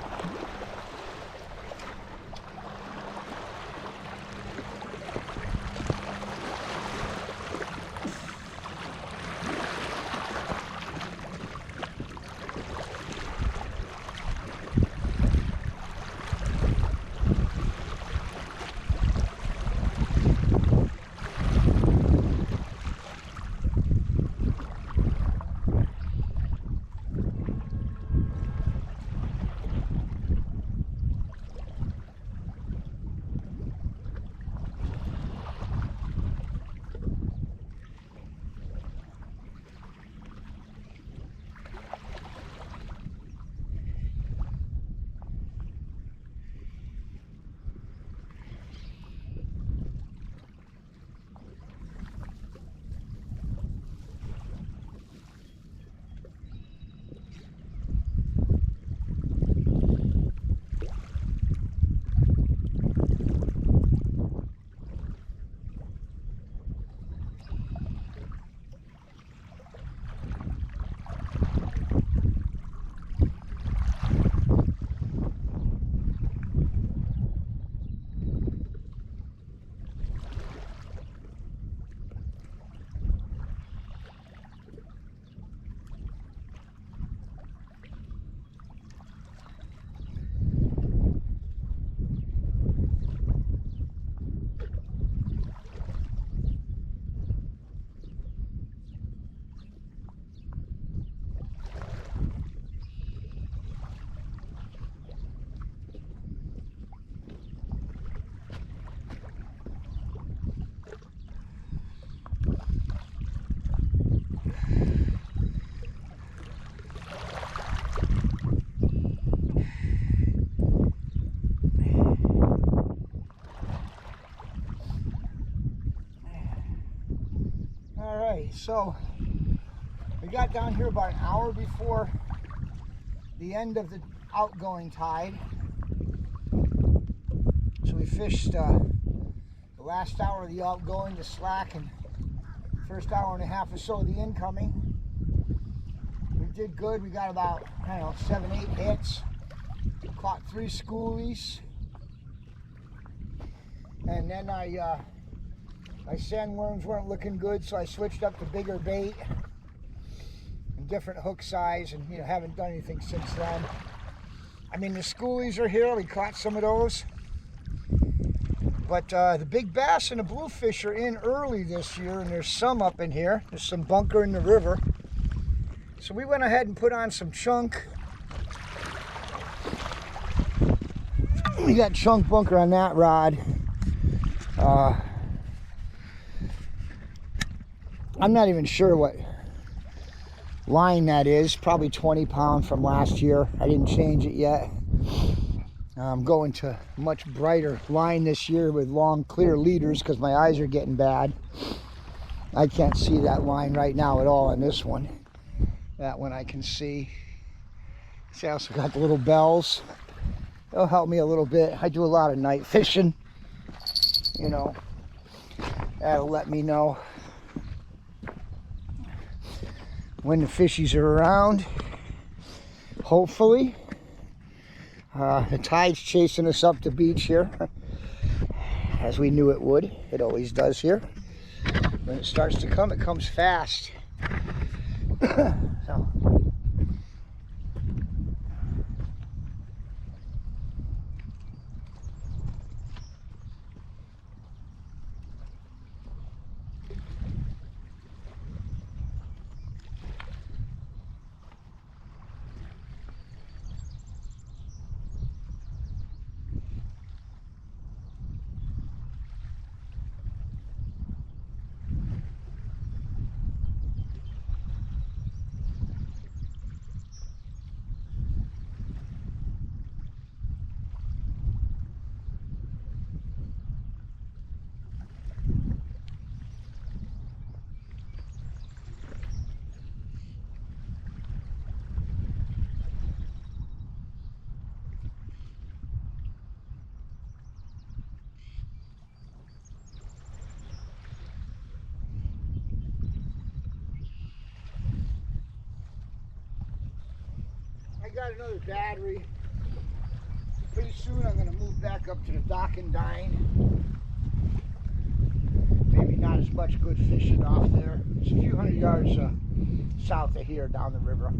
So we got down here about an hour before the end of the outgoing tide. So we fished the last hour of the outgoing, the slack, and first hour and a half or so of the incoming. We did good. We got about, I don't know, 7, 8 hits. Caught 3 schoolies. And then my sandworms weren't looking good, so I switched up to bigger bait and different hook size, and haven't done anything since then. I mean, the schoolies are here. We caught some of those. But the big bass and the bluefish are in early this year, and there's some up in here. There's some bunker in the river. So we went ahead and put on some chunk. We got chunk bunker on that rod. I'm not even sure what line that is. Probably 20 pound from last year. I didn't change it yet. I'm going to much brighter line this year with long clear leaders because my eyes are getting bad. I can't see that line right now at all in this one. That one I can see. See, I also got the little bells. They'll help me a little bit. I do a lot of night fishing. That'll let me know when the fishies are around. Hopefully. The tide's chasing us up the beach here, as we knew it would. It always does here. When it starts to come, it comes fast. So. I got another battery. Pretty soon I'm going to move back up to the dock and dine. Maybe not as much good fishing off there. It's a few hundred yards south of here down the river.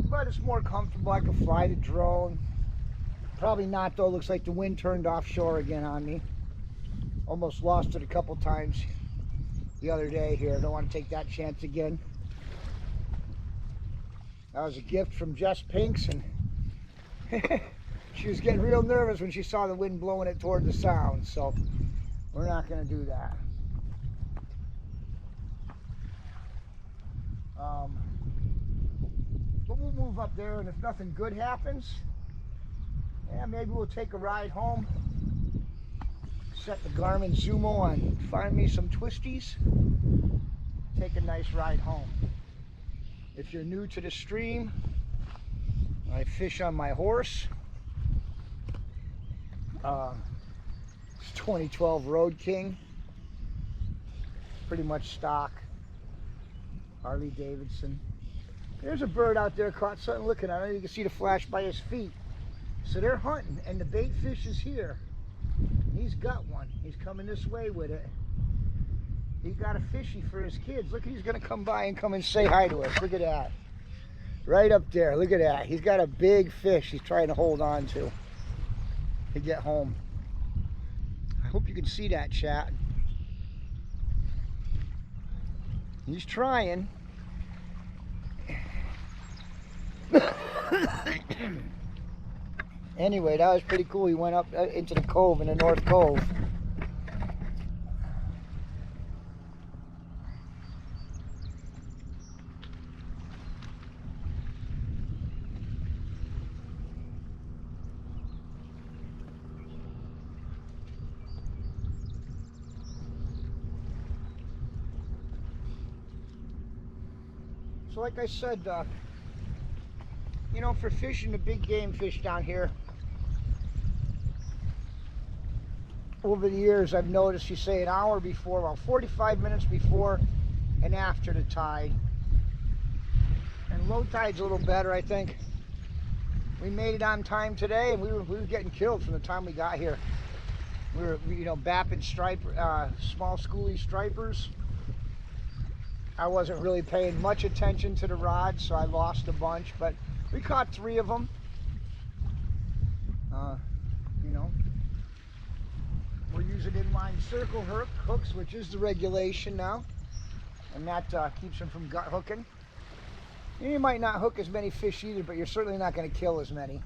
But it's more comfortable. I can fly the drone. Probably not though. Looks like the wind turned offshore again on me. Almost lost it a couple times the other day here. Don't want to take that chance again. That was a gift from Jess Pinks, and she was getting real nervous when she saw the wind blowing it toward the sound, so we're not going to do that. But we'll move up there, and if nothing good happens, yeah, maybe we'll take a ride home. Set the Garmin Zumo on, find me some twisties, take a nice ride home. If you're new to the stream, I fish on my horse. It's 2012 Road King. Pretty much stock. Harley Davidson. There's a bird out there, caught something looking at it. You can see the flash by his feet. So they're hunting, and the bait fish is here. He's got one. He's coming this way with it. He got a fishy for his kids. Look, he's going to come by and come and say hi to us. Look at that. Right up there. Look at that. He's got a big fish he's trying to hold on to get home. I hope you can see that, chat. He's trying. Anyway, that was pretty cool. He went up into the cove, in the North Cove. So like I said, you know, for fishing the big game fish down here, over the years I've noticed you say an hour before, well 45 minutes before and after the tide. And low tide's a little better, I think. We made it on time today, and we were getting killed from the time we got here. We were, you know, bapping small schoolie stripers. I wasn't really paying much attention to the rod, so I lost a bunch, but we caught 3 of them. You know, we're using inline circle hooks, which is the regulation now, and that keeps them from gut hooking. And you might not hook as many fish either, but you're certainly not going to kill as many.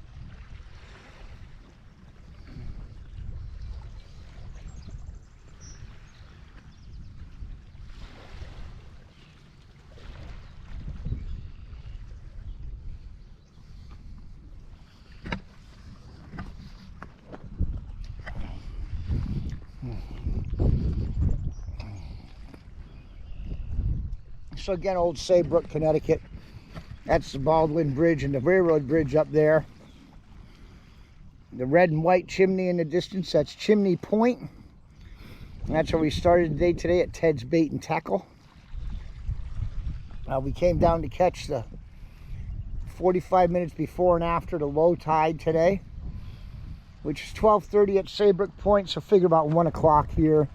So again, old Saybrook, Connecticut. That's the Baldwin Bridge and the railroad bridge up there. The red and white chimney in the distance, that's Chimney Point. And that's where we started the day today at Ted's Bait and Tackle. We came down to catch the 45 minutes before and after the low tide today, which is 12:30 at Saybrook Point, so figure about 1 o'clock here.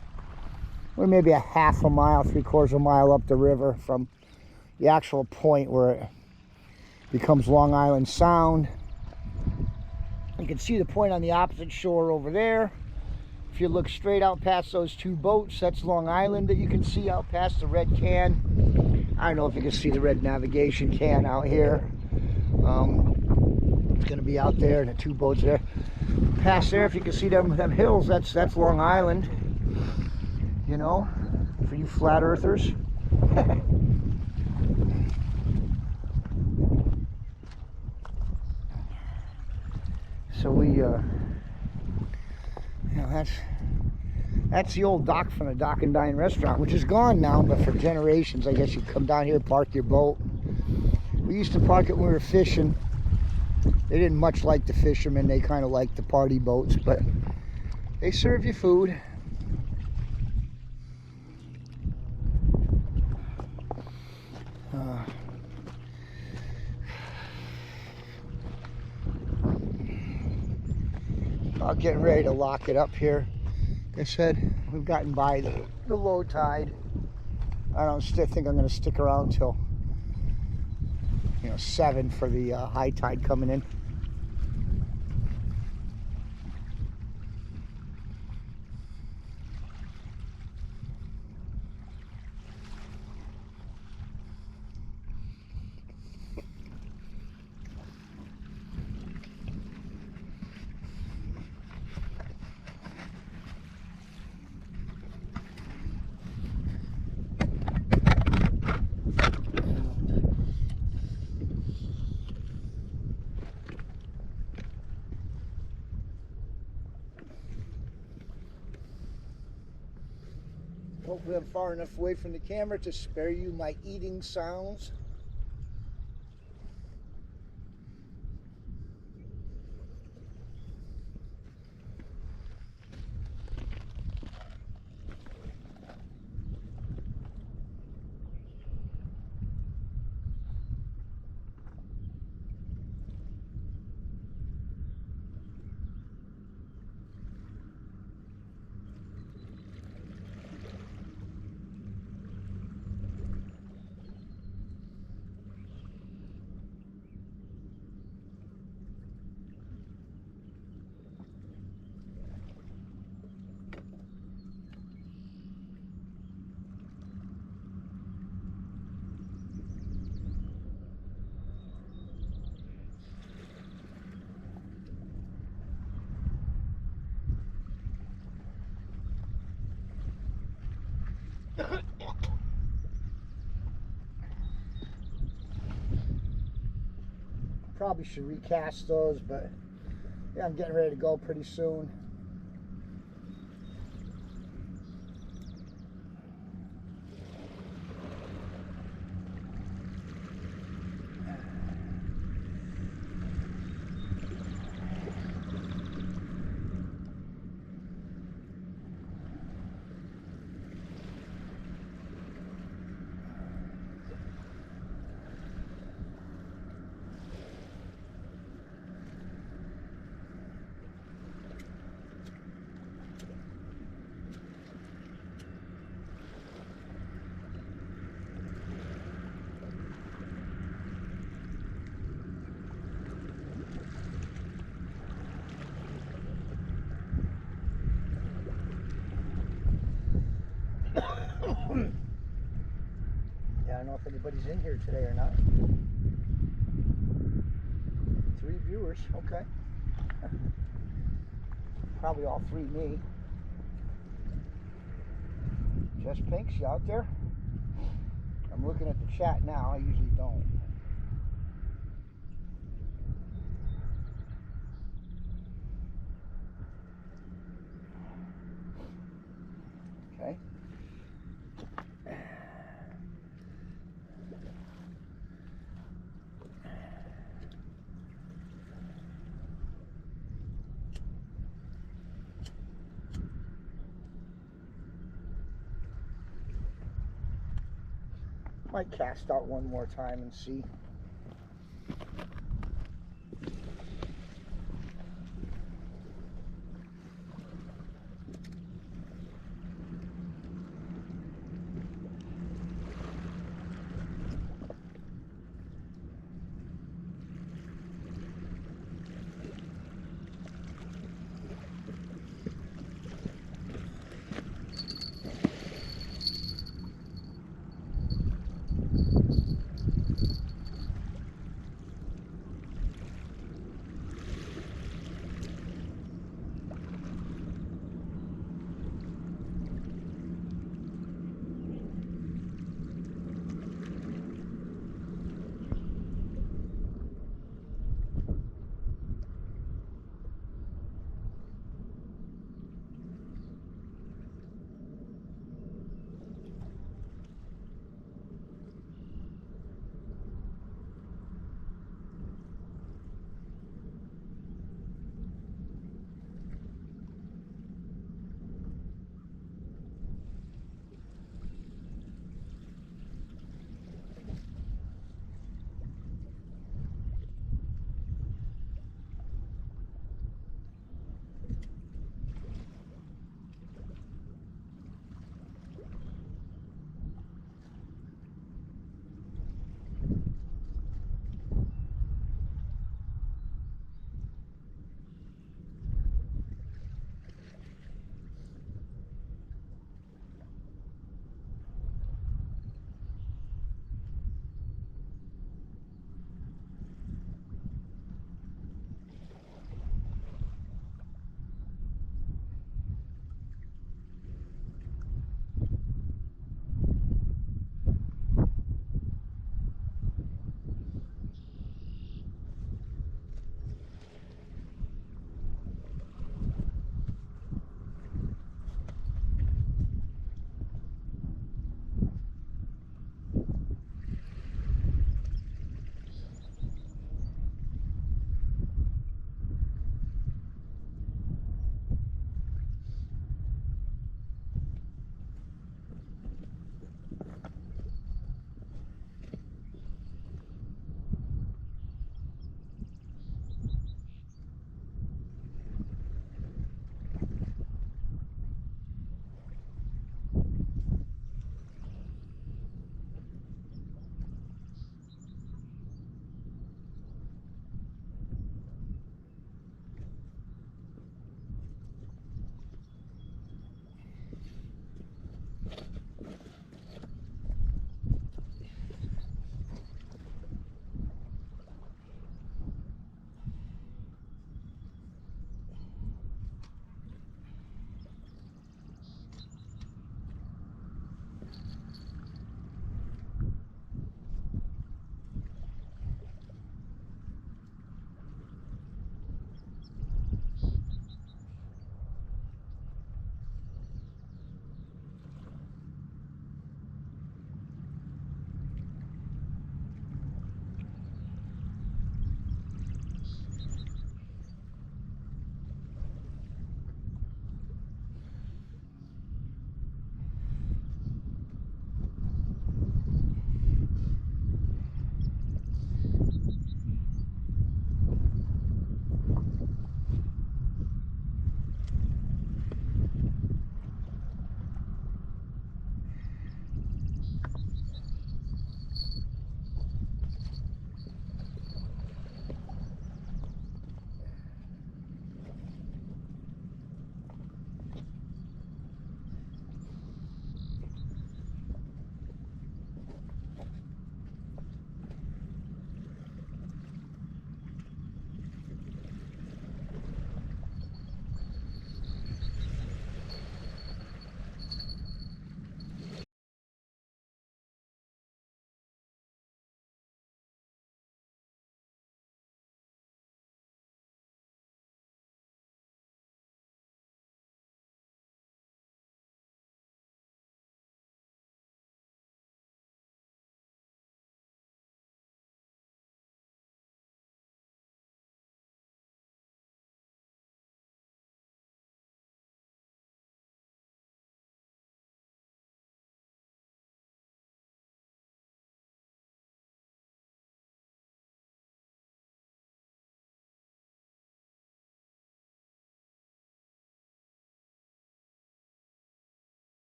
We're maybe a half a mile, 3/4 mile up the river from the actual point where it becomes Long Island Sound. You can see the point on the opposite shore over there. If you look straight out past those 2 boats, that's Long Island that you can see out past the red can. I don't know if you can see the red navigation can out here. It's going to be out there, and the 2 boats there. Past there, if you can see them hills, that's Long Island. You know, for you flat earthers. So we, you know, that's the old dock from the Dock and Dine restaurant, which is gone now, but for generations, I guess you come down here, park your boat. We used to park it when we were fishing. They didn't much like the fishermen, they kind of liked the party boats, but they serve you food. About getting ready to lock it up here. Like I said, we've gotten by the low tide. I don't think I'm going to stick around till, you know, 7 for the high tide coming in. Hopefully I'm far enough away from the camera to spare you my eating sounds. Probably should recast those, but yeah, I'm getting ready to go pretty soon. anybody's in here today or not. 3 viewers, okay. Probably all 3 me. Jess Pinks, you out there? I'm looking at the chat now. I usually don't. Okay. Might cast out one more time and see.